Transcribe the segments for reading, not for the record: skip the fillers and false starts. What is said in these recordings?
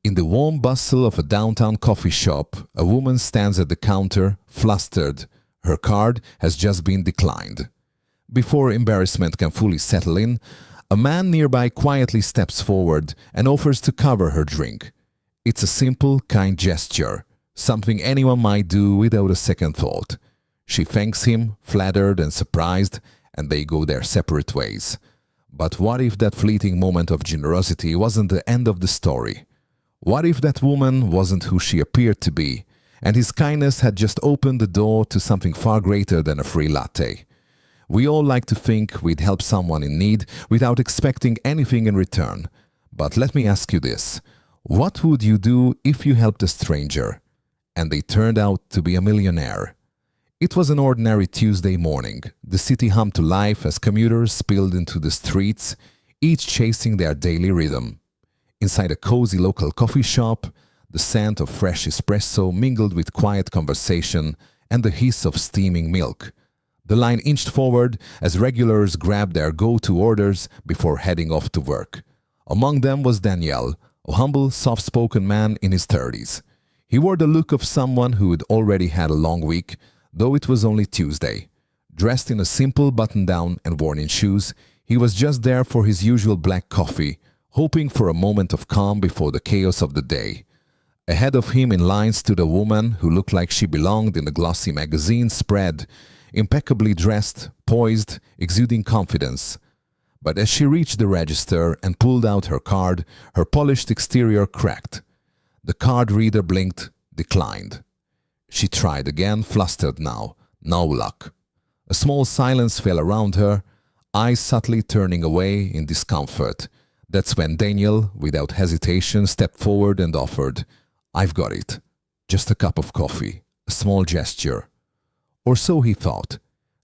In the warm bustle of a downtown coffee shop, a woman stands at the counter, flustered. Her card has just been declined. Before embarrassment can fully settle in, a man nearby quietly steps forward and offers to cover her drink. It's a simple, kind gesture, something anyone might do without a second thought. She thanks him, flattered and surprised, and they go their separate ways. But what if that fleeting moment of generosity wasn't the end of the story? What if that woman wasn't who she appeared to be, and his kindness had just opened the door to something far greater than a free latte? We all like to think we'd help someone in need without expecting anything in return. But let me ask you this. What would you do if you helped a stranger and they turned out to be a millionaire? It was an ordinary Tuesday morning. The city hummed to life as commuters spilled into the streets, each chasing their daily rhythm. Inside a cozy local coffee shop, the scent of fresh espresso mingled with quiet conversation and the hiss of steaming milk. The line inched forward as regulars grabbed their go-to orders before heading off to work. Among them was Daniel, a humble, soft-spoken man in his 30s. He wore the look of someone who had already had a long week, though it was only Tuesday. Dressed in a simple button-down and worn-in shoes, he was just there for his usual black coffee, hoping for a moment of calm before the chaos of the day. Ahead of him in line stood a woman who looked like she belonged in a glossy magazine spread, impeccably dressed, poised, exuding confidence. But as she reached the register and pulled out her card, her polished exterior cracked. The card reader blinked, declined. She tried again, flustered now. No luck. A small silence fell around her, eyes subtly turning away in discomfort. That's when Daniel, without hesitation, stepped forward and offered, "I've got it. Just a cup of coffee. A small gesture." Or so he thought.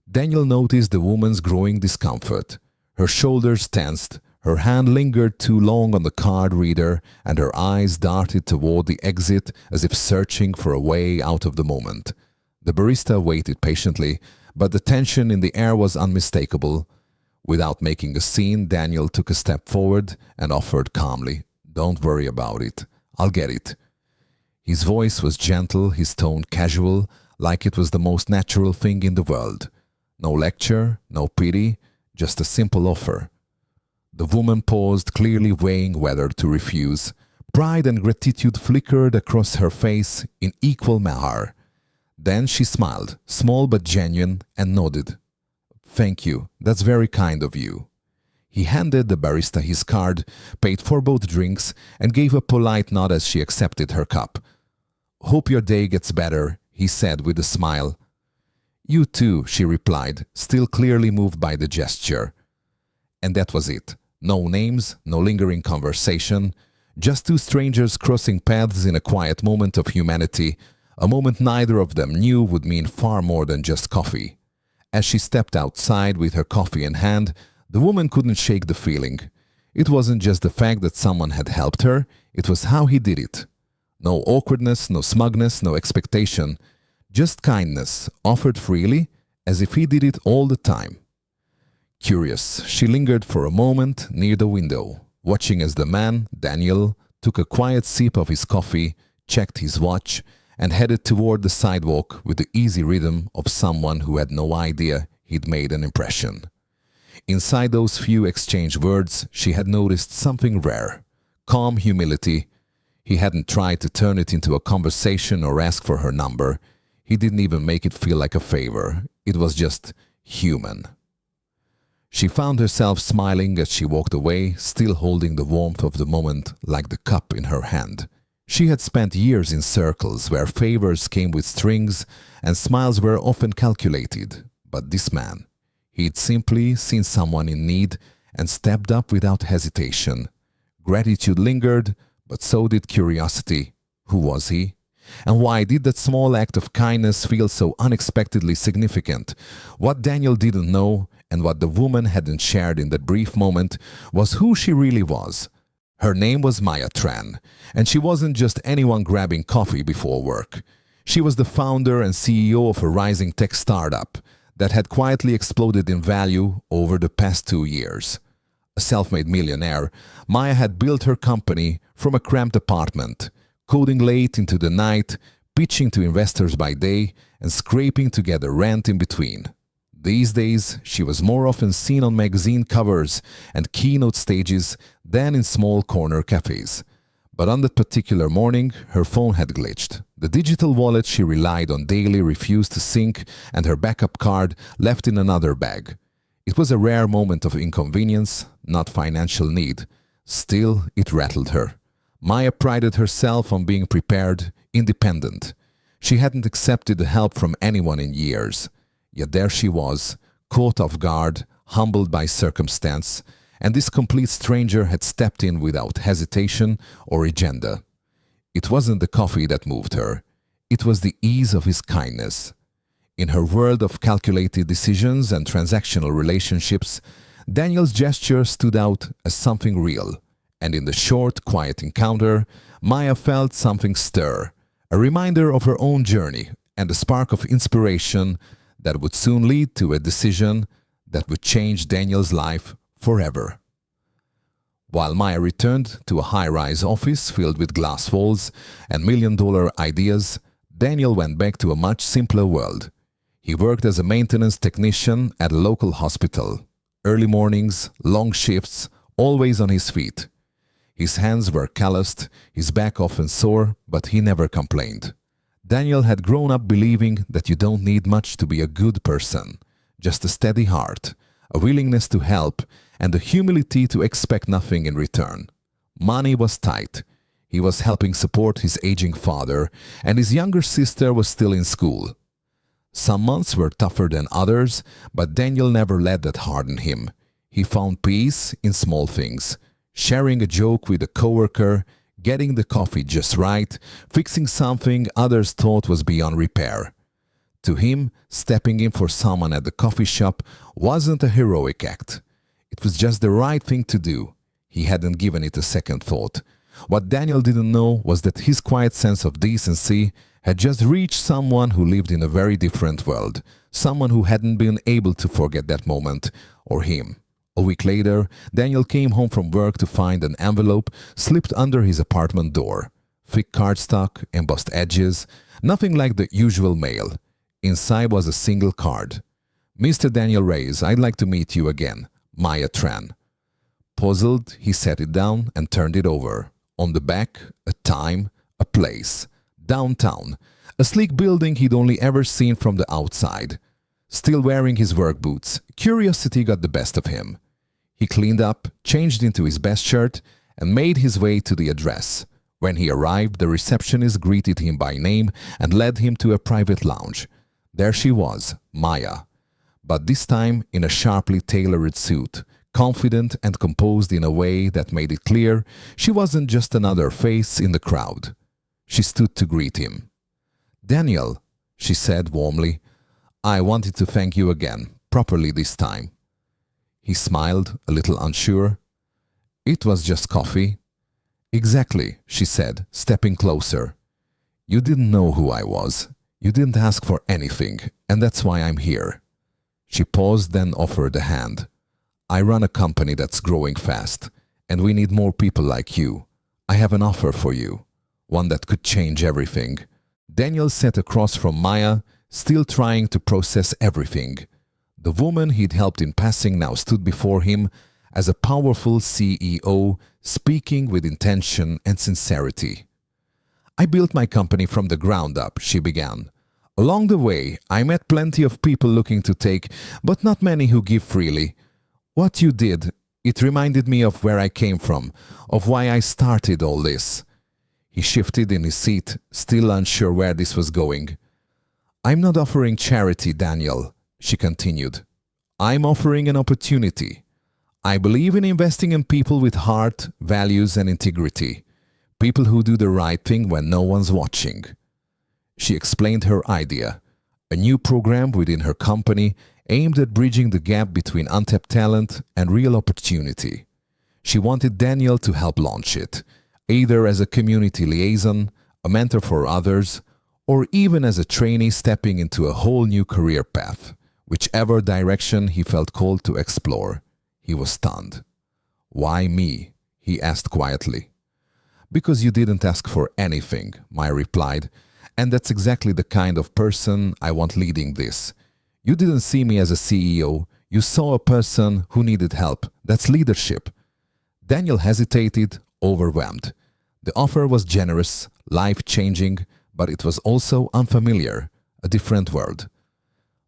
Daniel noticed the woman's growing discomfort. Her shoulders tensed, her hand lingered too long on the card reader, and her eyes darted toward the exit as if searching for a way out of the moment. The barista waited patiently, but the tension in the air was unmistakable. Without making a scene, Daniel took a step forward and offered calmly, "Don't worry about it. I'll get it." His voice was gentle, his tone casual, like it was the most natural thing in the world. No lecture, no pity, just a simple offer. The woman paused, clearly weighing whether to refuse. Pride and gratitude flickered across her face in equal measure. Then she smiled, small but genuine, and nodded. "Thank you, that's very kind of you." He handed the barista his card, paid for both drinks, and gave a polite nod as she accepted her cup. "Hope your day gets better," he said with a smile. "You too," she replied, still clearly moved by the gesture. And that was it. No names, no lingering conversation, just two strangers crossing paths in a quiet moment of humanity, a moment neither of them knew would mean far more than just coffee. As she stepped outside with her coffee in hand, the woman couldn't shake the feeling. It wasn't just the fact that someone had helped her, it was how he did it. No awkwardness, no smugness, no expectation. Just kindness, offered freely, as if he did it all the time. Curious, she lingered for a moment near the window, watching as the man, Daniel, took a quiet sip of his coffee, checked his watch, and headed toward the sidewalk with the easy rhythm of someone who had no idea he'd made an impression. Inside those few exchanged words, she had noticed something rare. Calm humility. He hadn't tried to turn it into a conversation or ask for her number. He didn't even make it feel like a favor. It was just human. She found herself smiling as she walked away, still holding the warmth of the moment like the cup in her hand. She had spent years in circles where favors came with strings and smiles were often calculated. But this man, he'd simply seen someone in need and stepped up without hesitation. Gratitude lingered, but so did curiosity. Who was he? And why did that small act of kindness feel so unexpectedly significant? What Daniel didn't know, and what the woman hadn't shared in that brief moment, was who she really was. Her name was Maya Tran, and she wasn't just anyone grabbing coffee before work. She was the founder and CEO of a rising tech startup that had quietly exploded in value over the past 2 years. A self-made millionaire, Maya had built her company from a cramped apartment, coding late into the night, pitching to investors by day, and scraping together rent in between. These days, she was more often seen on magazine covers and keynote stages than in small corner cafes. But on that particular morning, her phone had glitched. The digital wallet she relied on daily refused to sync, and her backup card left in another bag. It was a rare moment of inconvenience, not financial need. Still, it rattled her. Maya prided herself on being prepared, independent. She hadn't accepted the help from anyone in years. Yet there she was, caught off guard, humbled by circumstance, and this complete stranger had stepped in without hesitation or agenda. It wasn't the coffee that moved her. It was the ease of his kindness. In her world of calculated decisions and transactional relationships, Daniel's gesture stood out as something real, and in the short, quiet encounter, Maya felt something stir, a reminder of her own journey and a spark of inspiration that would soon lead to a decision that would change Daniel's life forever. While Maya returned to a high-rise office filled with glass walls and million-dollar ideas, Daniel went back to a much simpler world. He worked as a maintenance technician at a local hospital. Early mornings, long shifts, always on his feet. His hands were calloused, his back often sore, but he never complained. Daniel had grown up believing that you don't need much to be a good person, just a steady heart, a willingness to help, and the humility to expect nothing in return. Money was tight. He was helping support his aging father, and his younger sister was still in school. Some months were tougher than others, but Daniel never let that harden him. He found peace in small things, sharing a joke with a coworker, getting the coffee just right, fixing something others thought was beyond repair. To him, stepping in for someone at the coffee shop wasn't a heroic act. It was just the right thing to do. He hadn't given it a second thought. What Daniel didn't know was that his quiet sense of decency had just reached someone who lived in a very different world, someone who hadn't been able to forget that moment, or him. A week later, Daniel came home from work to find an envelope slipped under his apartment door. Thick cardstock, embossed edges, nothing like the usual mail. Inside was a single card. "Mr. Daniel Reyes, I'd like to meet you again. Maya Tran." Puzzled, he set it down and turned it over. On the back, a time, a place. Downtown, a sleek building he'd only ever seen from the outside. Still wearing his work boots, curiosity got the best of him. He cleaned up, changed into his best shirt, and made his way to the address. When he arrived, the receptionist greeted him by name and led him to a private lounge. There she was, Maya. But this time in a sharply tailored suit, confident and composed in a way that made it clear she wasn't just another face in the crowd. She stood to greet him. "Daniel," she said warmly, "I wanted to thank you again, properly this time." He smiled, a little unsure. "It was just coffee." "Exactly," she said, stepping closer. "You didn't know who I was. You didn't ask for anything, and that's why I'm here." She paused, then offered a hand. "I run a company that's growing fast, and we need more people like you. I have an offer for you, one that could change everything." Daniel sat across from Maya, still trying to process everything. The woman he'd helped in passing now stood before him as a powerful CEO, speaking with intention and sincerity. "I built my company from the ground up," she began. "Along the way, I met plenty of people looking to take, but not many who give freely. What you did, it reminded me of where I came from, of why I started all this." He shifted in his seat, still unsure where this was going. "I'm not offering charity, Daniel," she continued. "I'm offering an opportunity. I believe in investing in people with heart, values, and integrity. People who do the right thing when no one's watching." She explained her idea, a new program within her company aimed at bridging the gap between untapped talent and real opportunity. She wanted Daniel to help launch it, either as a community liaison, a mentor for others, or even as a trainee stepping into a whole new career path. Whichever direction he felt called to explore, he was stunned. "Why me?" he asked quietly. "Because you didn't ask for anything," Maya replied, "and that's exactly the kind of person I want leading this. You didn't see me as a CEO, you saw a person who needed help. That's leadership." Daniel hesitated, overwhelmed. The offer was generous, life-changing, but it was also unfamiliar, a different world.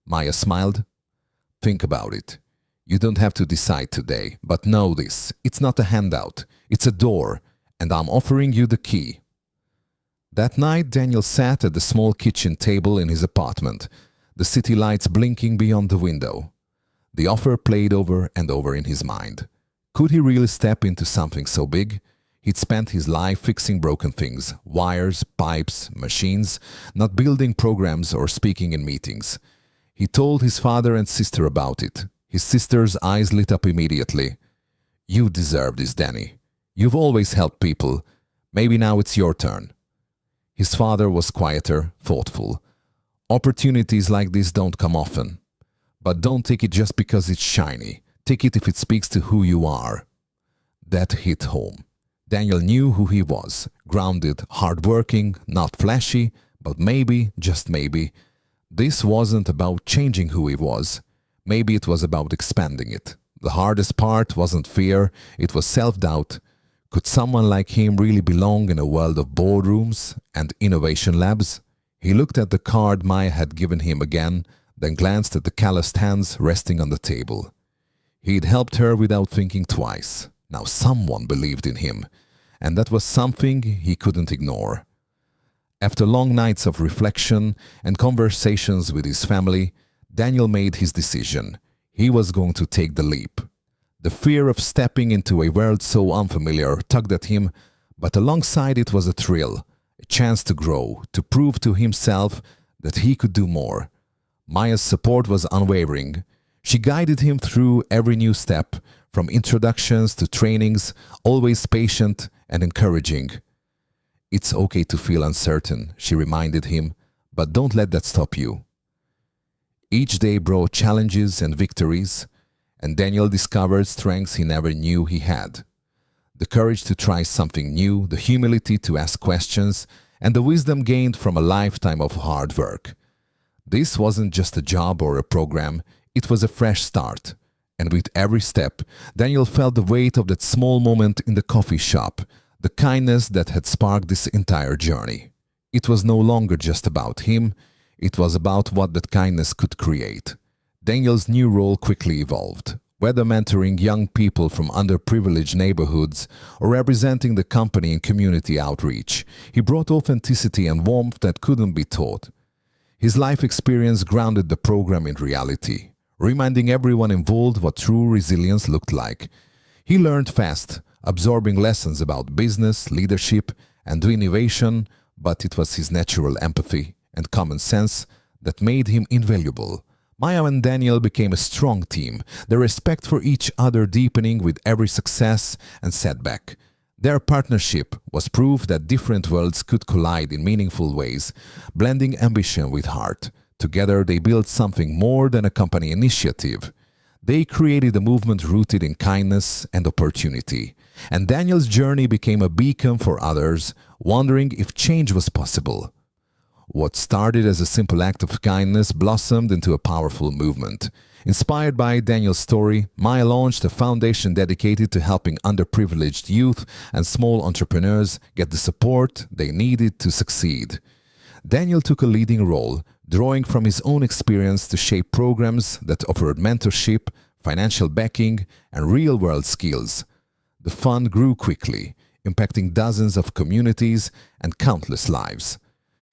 Maya smiled. "Think about it. You don't have to decide today, but know this, it's not a handout, it's a door, and I'm offering you the key." That night, Daniel sat at the small kitchen table in his apartment, the city lights blinking beyond the window. The offer played over and over in his mind. Could he really step into something so big? He'd spent his life fixing broken things, wires, pipes, machines, not building programs or speaking in meetings. He told his father and sister about it. His sister's eyes lit up immediately. "You deserve this, Danny. You've always helped people. Maybe now it's your turn." His father was quieter, thoughtful. "Opportunities like this don't come often. But don't take it just because it's shiny. Take it if it speaks to who you are." That hit home. Daniel knew who he was. Grounded, hardworking, not flashy, but maybe, just maybe, this wasn't about changing who he was. Maybe it was about expanding it. The hardest part wasn't fear, it was self-doubt. Could someone like him really belong in a world of boardrooms and innovation labs? He looked at the card Maya had given him again, then glanced at the calloused hands resting on the table. He'd helped her without thinking twice. Now someone believed in him, and that was something he couldn't ignore. After long nights of reflection and conversations with his family, Daniel made his decision. He was going to take the leap. The fear of stepping into a world so unfamiliar tugged at him, but alongside it was a thrill, a chance to grow, to prove to himself that he could do more. Maya's support was unwavering. She guided him through every new step, from introductions to trainings, always patient and encouraging. "It's okay to feel uncertain," she reminded him, "but don't let that stop you." Each day brought challenges and victories, and Daniel discovered strengths he never knew he had. The courage to try something new, the humility to ask questions, and the wisdom gained from a lifetime of hard work. This wasn't just a job or a program, it was a fresh start. And with every step, Daniel felt the weight of that small moment in the coffee shop, the kindness that had sparked this entire journey. It was no longer just about him, it was about what that kindness could create. Daniel's new role quickly evolved. Whether mentoring young people from underprivileged neighborhoods or representing the company in community outreach, he brought authenticity and warmth that couldn't be taught. His life experience grounded the program in reality, reminding everyone involved what true resilience looked like. He learned fast, absorbing lessons about business, leadership, and innovation, but it was his natural empathy and common sense that made him invaluable. Maya and Daniel became a strong team, their respect for each other deepening with every success and setback. Their partnership was proof that different worlds could collide in meaningful ways, blending ambition with heart. Together they built something more than a company initiative. They created a movement rooted in kindness and opportunity. And Daniel's journey became a beacon for others, wondering if change was possible. What started as a simple act of kindness blossomed into a powerful movement. Inspired by Daniel's story, Maya launched a foundation dedicated to helping underprivileged youth and small entrepreneurs get the support they needed to succeed. Daniel took a leading role, drawing from his own experience to shape programs that offered mentorship, financial backing, and real-world skills. The fund grew quickly, impacting dozens of communities and countless lives.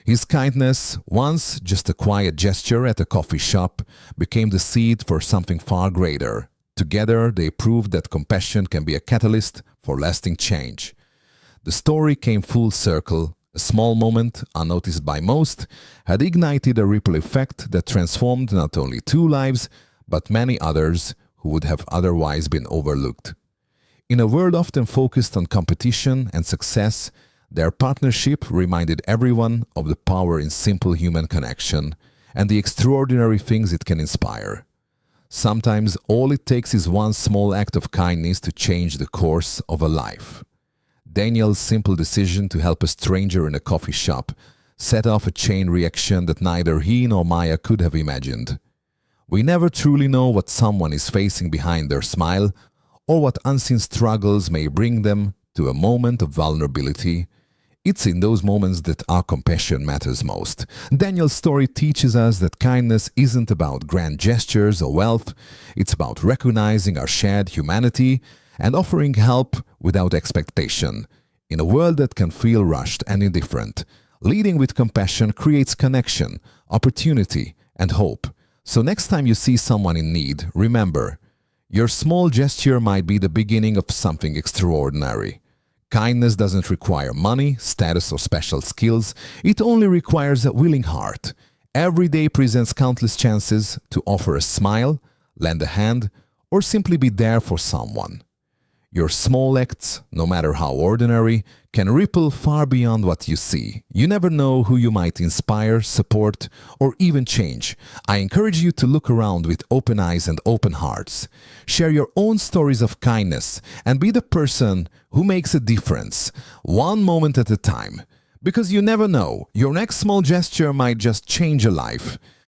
His kindness, once just a quiet gesture at a coffee shop, became the seed for something far greater. Together, they proved that compassion can be a catalyst for lasting change. The story came full circle. A small moment, unnoticed by most, had ignited a ripple effect that transformed not only 2 lives, but many others who would have otherwise been overlooked. In a world often focused on competition and success, their partnership reminded everyone of the power in simple human connection and the extraordinary things it can inspire. Sometimes all it takes is one small act of kindness to change the course of a life. Daniel's simple decision to help a stranger in a coffee shop set off a chain reaction that neither he nor Maya could have imagined. We never truly know what someone is facing behind their smile or what unseen struggles may bring them to a moment of vulnerability. It's in those moments that our compassion matters most. Daniel's story teaches us that kindness isn't about grand gestures or wealth. It's about recognizing our shared humanity and offering help without expectation. In a world that can feel rushed and indifferent, leading with compassion creates connection, opportunity, and hope. So next time you see someone in need, remember, your small gesture might be the beginning of something extraordinary. Kindness doesn't require money, status, or special skills. It only requires a willing heart. Every day presents countless chances to offer a smile, lend a hand, or simply be there for someone. Your small acts, no matter how ordinary, can ripple far beyond what you see. You never know who you might inspire, support, or even change. I encourage you to look around with open eyes and open hearts. Share your own stories of kindness and be the person who makes a difference, one moment at a time. Because you never know, your next small gesture might just change a life.